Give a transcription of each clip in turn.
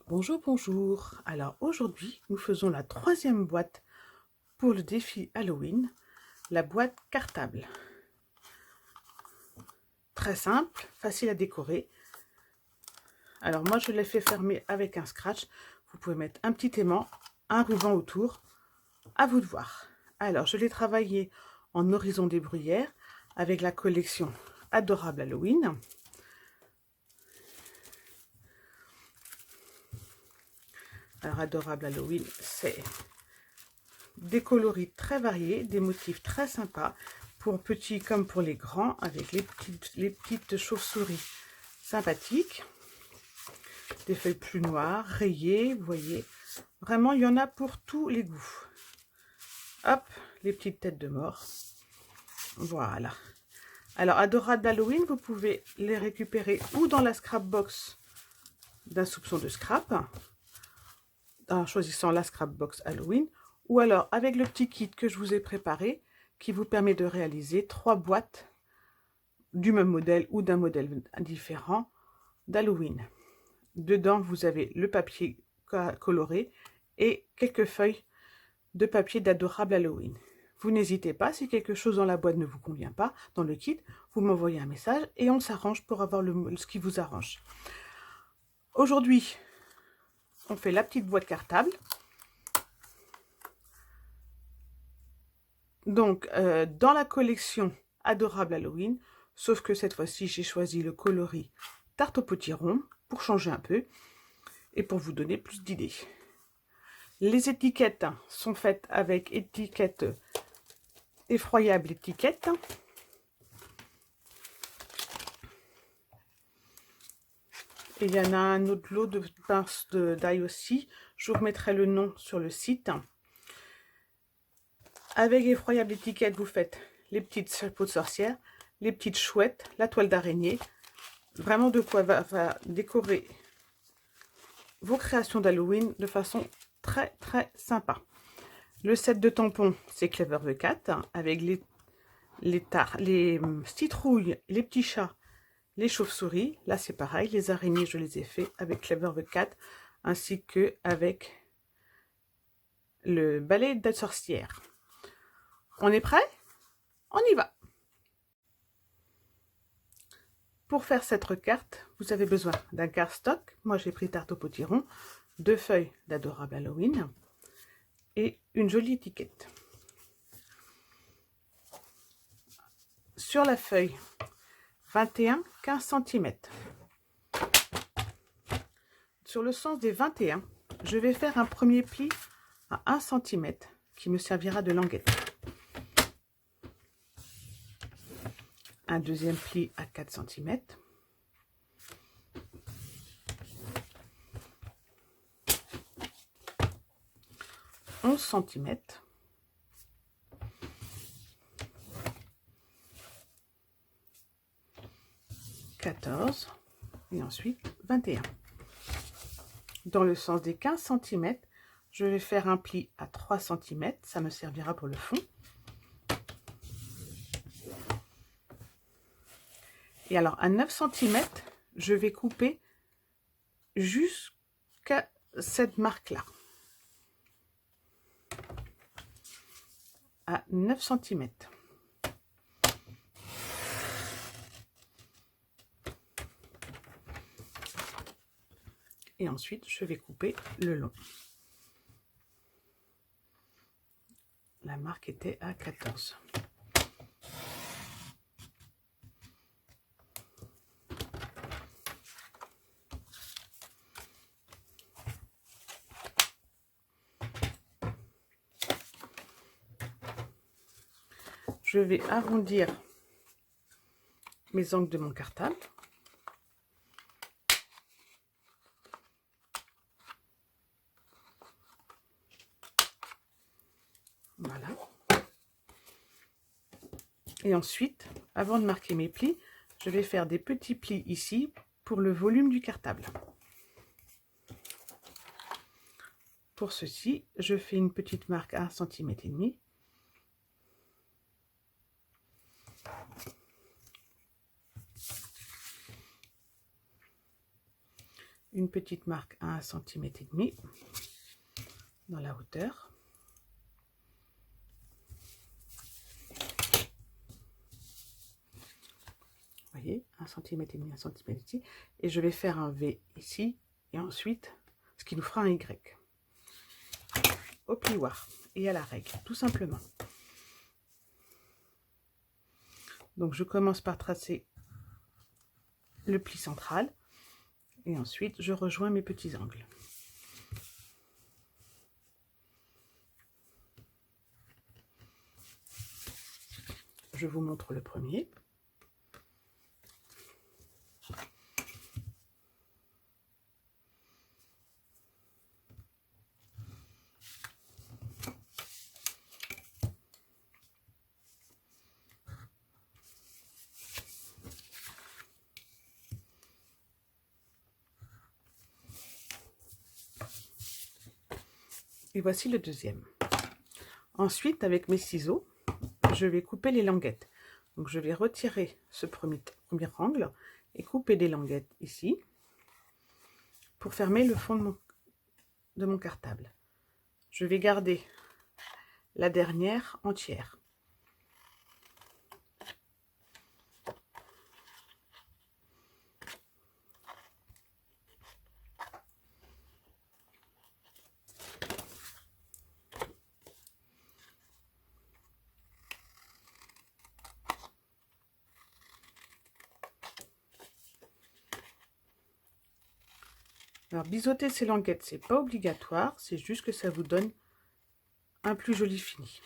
Bonjour, bonjour. Alors aujourd'hui, nous faisons la troisième boîte pour le défi Halloween, la boîte cartable. Très simple, facile à décorer. Alors moi, je l'ai fait fermer avec un scratch. Vous pouvez mettre un petit aimant, un ruban autour, à vous de voir. Alors, je l'ai travaillé en horizon des bruyères avec la collection Adorable Halloween. Alors, Adorable Halloween, c'est des coloris très variés, des motifs très sympas, pour petits comme pour les grands, avec les petites chauves-souris sympathiques, des feuilles plus noires, rayées, vous voyez. Vraiment, il y en a pour tous les goûts. Hop, les petites têtes de mort. Voilà. Alors, Adorable Halloween, vous pouvez les récupérer ou dans la scrapbox d'un soupçon de scrap, en choisissant la scrapbox Halloween, ou alors avec le petit kit que je vous ai préparé, qui vous permet de réaliser 3 boîtes du même modèle ou d'un modèle différent d'Halloween. Dedans, vous avez le papier coloré et quelques feuilles de papier d'Adorable Halloween. Vous n'hésitez pas, si quelque chose dans la boîte ne vous convient pas, dans le kit, vous m'envoyez un message et on s'arrange pour avoir ce qui vous arrange. Aujourd'hui, on fait la petite boîte cartable. Donc, dans la collection Adorable Halloween, sauf que cette fois-ci, j'ai choisi le coloris Tarte au potiron pour changer un peu et pour vous donner plus d'idées. Les étiquettes sont faites avec étiquette effroyable étiquette. Et il y en a un autre lot de pinces d'ail aussi. Je vous remettrai le nom sur le site. Avec effroyable étiquette, vous faites les petites chapeaux de sorcière, les petites chouettes, la toile d'araignée. Vraiment de quoi va décorer vos créations d'Halloween de façon très sympa. Le set de tampons, c'est Clever the Cat, avec les citrouilles, les petits chats, les chauves-souris. Là, c'est pareil, les araignées, je les ai fait avec Clever the Cat, ainsi que avec le balai de sorcière. On est prêt? On y va! Pour faire cette carte, vous avez besoin d'un cardstock. Moi, j'ai pris Tarte au potiron, 2 feuilles d'Adorable Halloween et une jolie étiquette. Sur la feuille 21, 15 cm. Sur le sens des 21, je vais faire un premier pli à 1 cm qui me servira de languette. Un deuxième pli à 4 cm. « 11 cm. 14 et ensuite 21. Dans le sens des 15 cm, je vais faire un pli à 3 cm, ça me servira pour le fond. Et alors à 9 cm, je vais couper jusqu'à cette marque-là. À 9 cm. Et ensuite, je vais couper le long. La marque était à 14. Je vais arrondir mes angles de mon cartable. Voilà. Et ensuite, avant de marquer mes plis, je vais faire des petits plis ici pour le volume du cartable. Pour ceci, je fais une petite marque à 1,5 cm. une petite marque à 1,5 cm dans la hauteur. Vous voyez, 1,5 cm, 1 cm ici. Et je vais faire un V ici, et ensuite, ce qui nous fera un Y. Au plioir et à la règle, tout simplement. Donc je commence par tracer le pli central et ensuite je rejoins mes petits angles. Je vous montre le premier. Et voici le deuxième. Ensuite, avec mes ciseaux, je vais couper les languettes. Donc, je vais retirer ce premier angle et couper des languettes ici pour fermer le fond de mon cartable. Je vais garder la dernière entière. Alors, biseauter ces languettes, c'est pas obligatoire, c'est juste que ça vous donne un plus joli fini.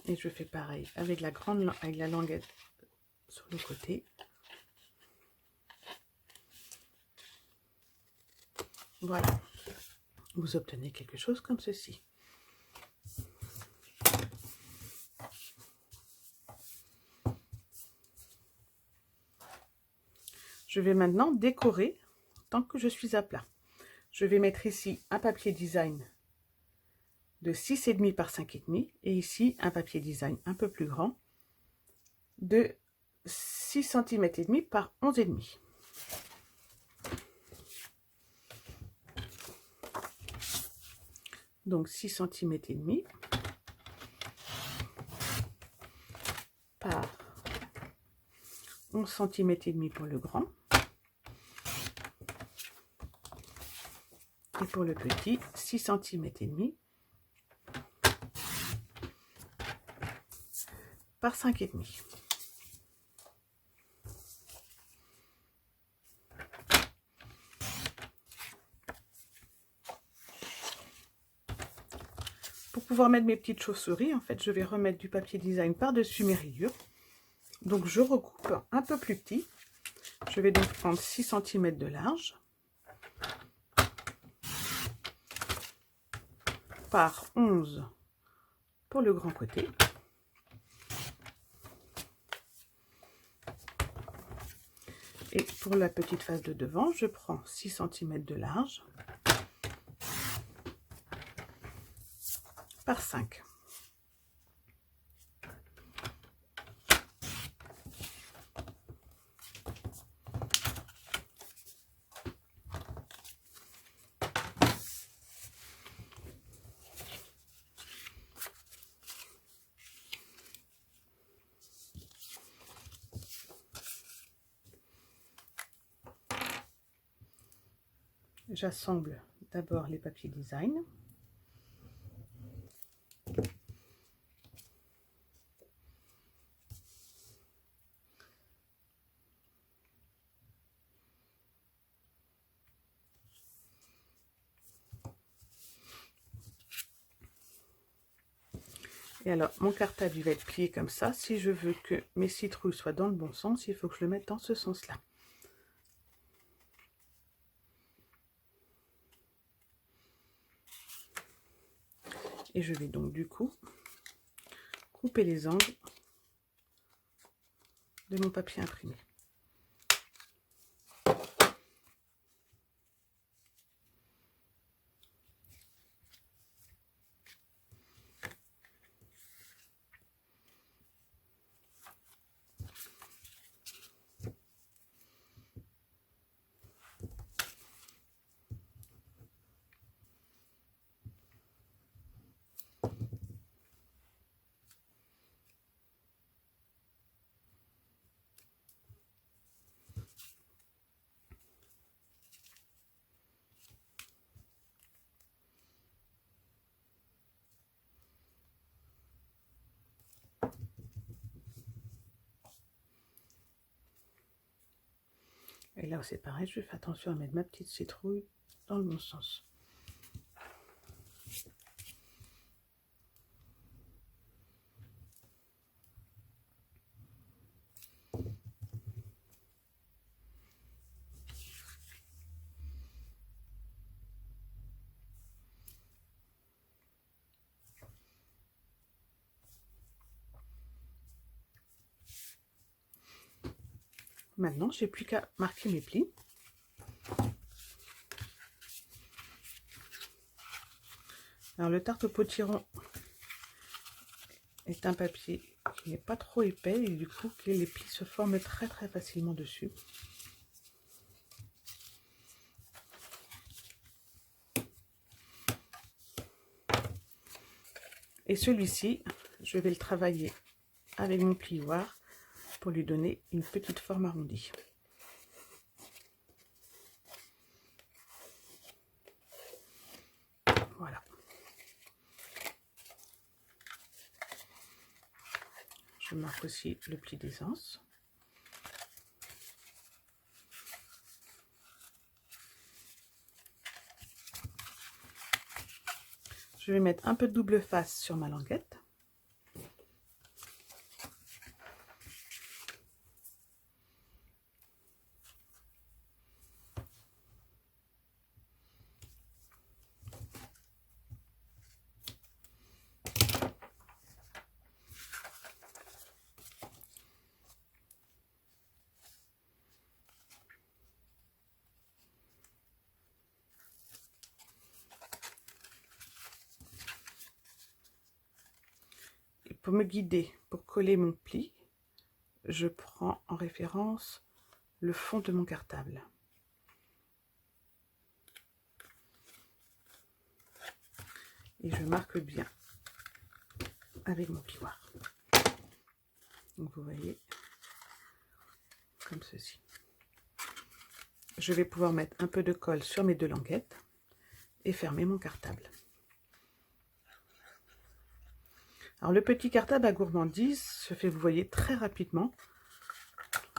Et je fais pareil avec la languette sur le côté. Voilà. Vous obtenez quelque chose comme ceci. Je vais maintenant décorer tant que je suis à plat. Je vais mettre ici un papier design de 6,5 par 5,5 et ici un papier design un peu plus grand de 6 cm et demi par 11,5. Donc 6 cm et demi par 11 cm et demi pour le grand. Et pour le petit, 6 cm et demi par 5,5. Pour pouvoir mettre mes petites chauves-souris, en fait, je vais remettre du papier design par-dessus mes rayures. Donc, je recoupe un peu plus petit. Je vais donc prendre 6 cm de large par 11 pour le grand côté. Et pour la petite face de devant, je prends 6 cm de large par 5. J'assemble d'abord les papiers design. Et alors, mon cartable, il va être plié comme ça. Si je veux que mes citrouilles soient dans le bon sens, il faut que je le mette dans ce sens-là. Et je vais donc du coup couper les angles de mon papier imprimé. Et là c'est pareil, je fais attention à mettre ma petite citrouille dans le bon sens. Maintenant, j'ai plus qu'à marquer mes plis. Alors, le tarte au potiron est un papier qui n'est pas trop épais et du coup, que les plis se forment très facilement dessus. Et celui-ci, je vais le travailler avec mon plioir pour lui donner une petite forme arrondie. Voilà. Je marque aussi le pli d'aisance. Je vais mettre un peu de double face sur ma languette. Pour me guider, pour coller mon pli, je prends en référence le fond de mon cartable. Et je marque bien avec mon plioir. Donc vous voyez, comme ceci. Je vais pouvoir mettre un peu de colle sur mes deux languettes et fermer mon cartable. Alors le petit cartable à gourmandise se fait, vous voyez, très rapidement.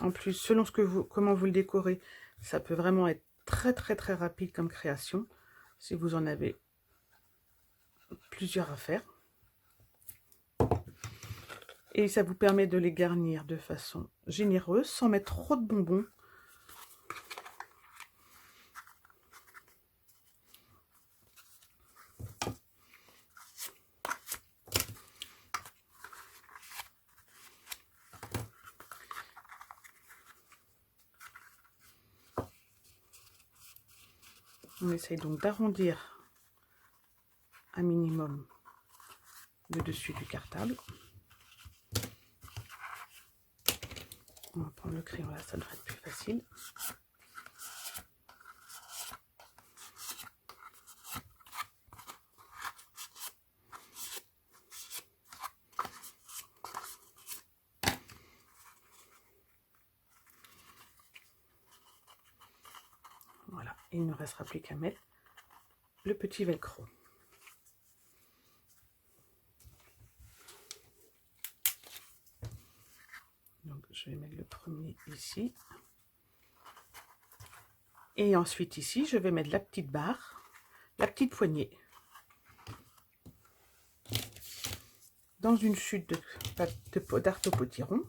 En plus, selon comment vous le décorez, ça peut vraiment être très rapide comme création, si vous en avez plusieurs à faire. Et ça vous permet de les garnir de façon généreuse, sans mettre trop de bonbons. On essaye donc d'arrondir un minimum le dessus du cartable. On va prendre le crayon là, ça devrait être plus facile. Voilà, il ne restera plus qu'à mettre le petit velcro. Donc je vais mettre le premier ici. Et ensuite ici, je vais mettre la petite barre, la petite poignée. Dans une chute de tarte au potiron.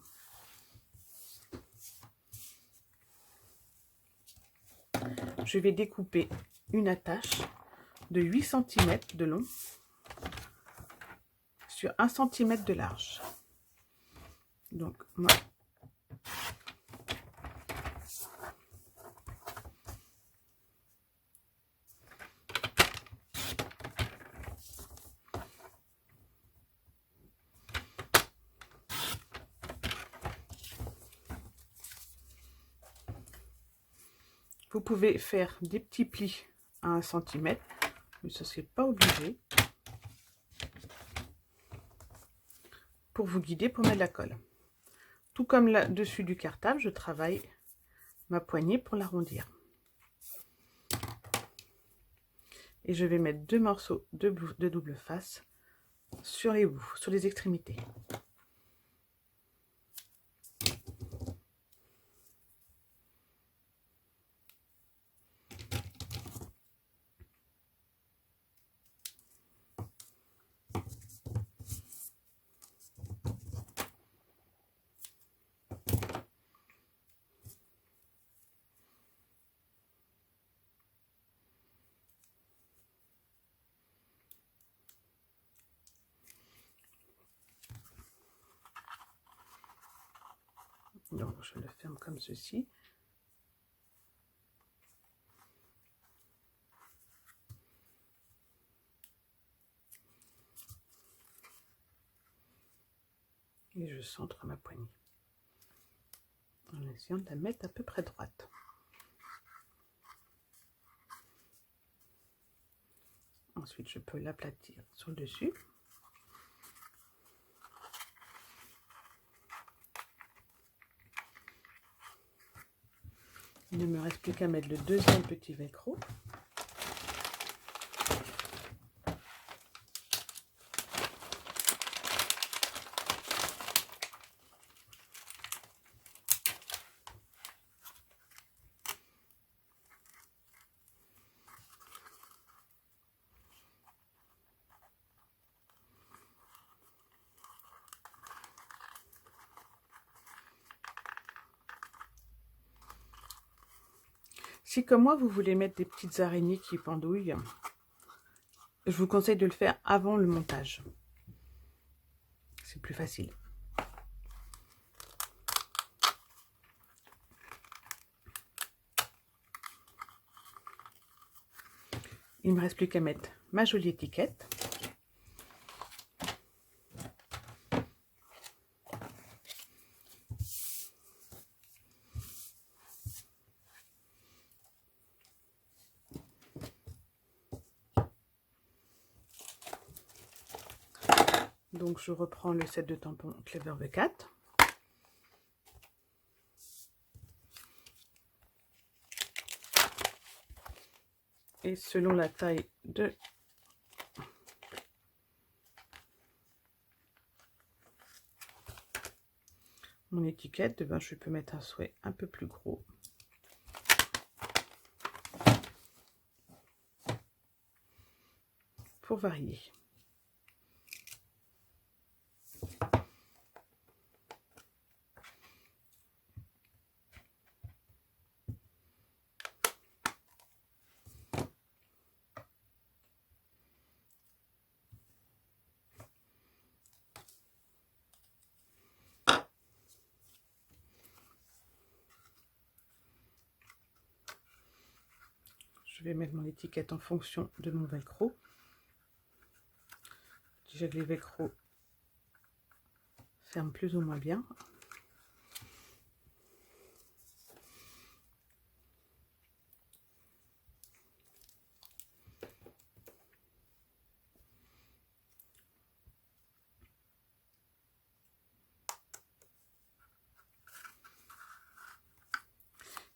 Je vais découper une attache de 8 cm de long sur 1 cm de large. Donc moi, vous pouvez faire des petits plis à 1 cm, mais ce n'est pas obligé, pour vous guider pour mettre la colle. Tout comme là-dessus du cartable, je travaille ma poignée pour l'arrondir. Et je vais mettre 2 morceaux de double face sur les bouts, sur les extrémités. Donc je le ferme comme ceci. Et je centre ma poignée en essayant de la mettre à peu près droite. Ensuite, je peux l'aplatir sur le dessus. Il ne me reste plus qu'à mettre le deuxième petit velcro. Si comme moi, vous voulez mettre des petites araignées qui pendouillent, je vous conseille de le faire avant le montage. C'est plus facile. Il ne me reste plus qu'à mettre ma jolie étiquette. Donc je reprends le set de tampons Clever V4. Et selon la taille de mon étiquette, ben, je peux mettre un souhait un peu plus gros. Pour varier. Je vais mettre mon étiquette en fonction de mon velcro. Déjà que les velcros ferment plus ou moins bien.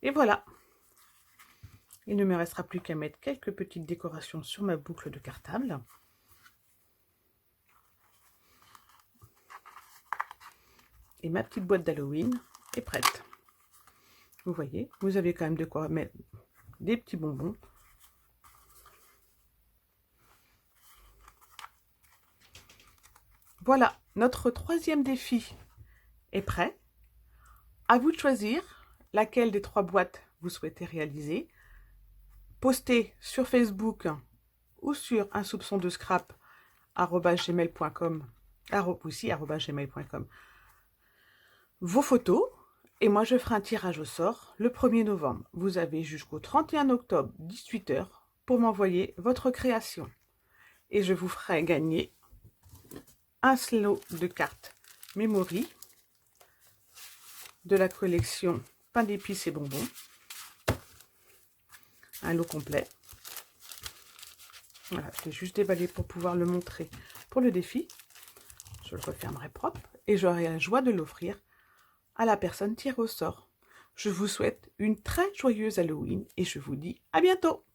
Et voilà. Il ne me restera plus qu'à mettre quelques petites décorations sur ma boucle de cartable. Et ma petite boîte d'Halloween est prête. Vous voyez, vous avez quand même de quoi mettre des petits bonbons. Voilà, notre troisième défi est prêt. À vous de choisir laquelle des 3 boîtes vous souhaitez réaliser. Postez sur Facebook ou sur un soupçon de scrap @gmail.com vos photos et moi je ferai un tirage au sort le 1er novembre. Vous avez jusqu'au 31 octobre 18 h pour m'envoyer votre création et je vous ferai gagner un slot de cartes Memory de la collection Pain d'épices et bonbons, un lot complet. Voilà, je l'ai juste déballé pour pouvoir le montrer pour le défi. Je le refermerai propre et j'aurai la joie de l'offrir à la personne tirée au sort. Je vous souhaite une très joyeuse Halloween et je vous dis à bientôt.